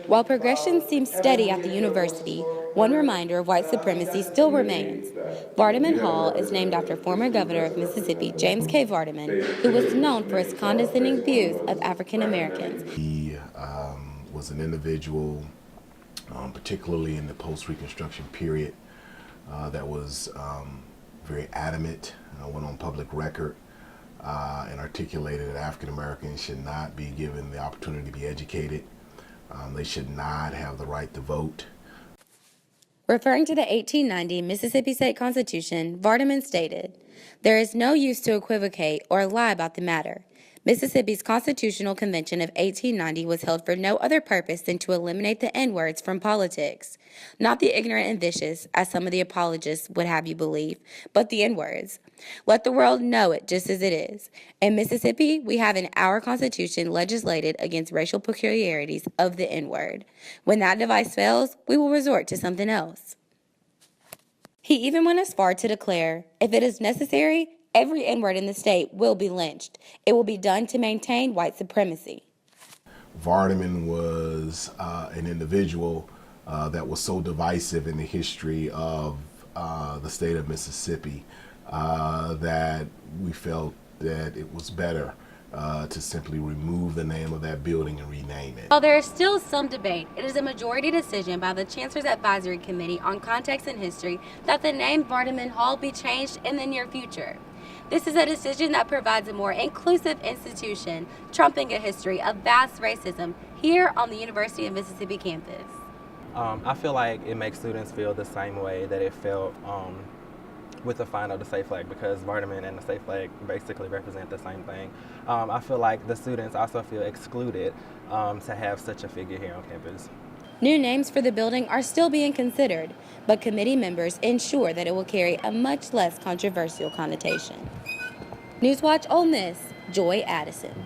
While progression seems steady at the university, one reminder of white supremacy still remains. Vardaman Hall is named after former governor of Mississippi, James K. Vardaman, who was known for his condescending views of African Americans. He was an individual, particularly in the post-Reconstruction period, that was very adamant, went on public record, and articulated that African Americans should not be given the opportunity to be educated. They should not have the right to vote. Referring to the 1890 Mississippi State Constitution, Vardaman stated, "There is no use to equivocate or lie about the matter. Mississippi's Constitutional Convention of 1890 was held for no other purpose than to eliminate the N-words from politics. Not the ignorant and vicious, as some of the apologists would have you believe, but the N-words. Let the world know it just as it is. In Mississippi, we have in our Constitution legislated against racial peculiarities of the N-word. When that device fails, we will resort to something else." He even went as far to declare, "If it is necessary, every N-word in the state will be lynched. It will be done to maintain white supremacy." Vardaman was an individual that was so divisive in the history of the state of Mississippi that we felt that it was better to simply remove the name of that building and rename it. While there is still some debate, it is a majority decision by the Chancellor's Advisory Committee on Context and History that the name Vardaman Hall be changed in the near future. This is a decision that provides a more inclusive institution, trumping a history of vast racism here on the University of Mississippi campus. I feel like it makes students feel the same way that it felt with the find of the state flag, because Vardaman and the state flag basically represent the same thing. I feel like the students also feel excluded to have such a figure here on campus. New names for the building are still being considered, but committee members ensure that it will carry a much less controversial connotation. NewsWatch Ole Miss, Joy Addison.